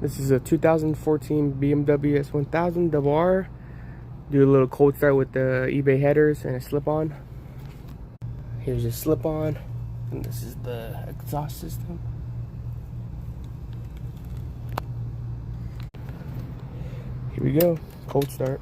This is a 2014 BMW s1000rr. Do a little cold start with the eBay headers and a slip-on. Here's your slip-on, and this is the exhaust system. Here we go, cold start.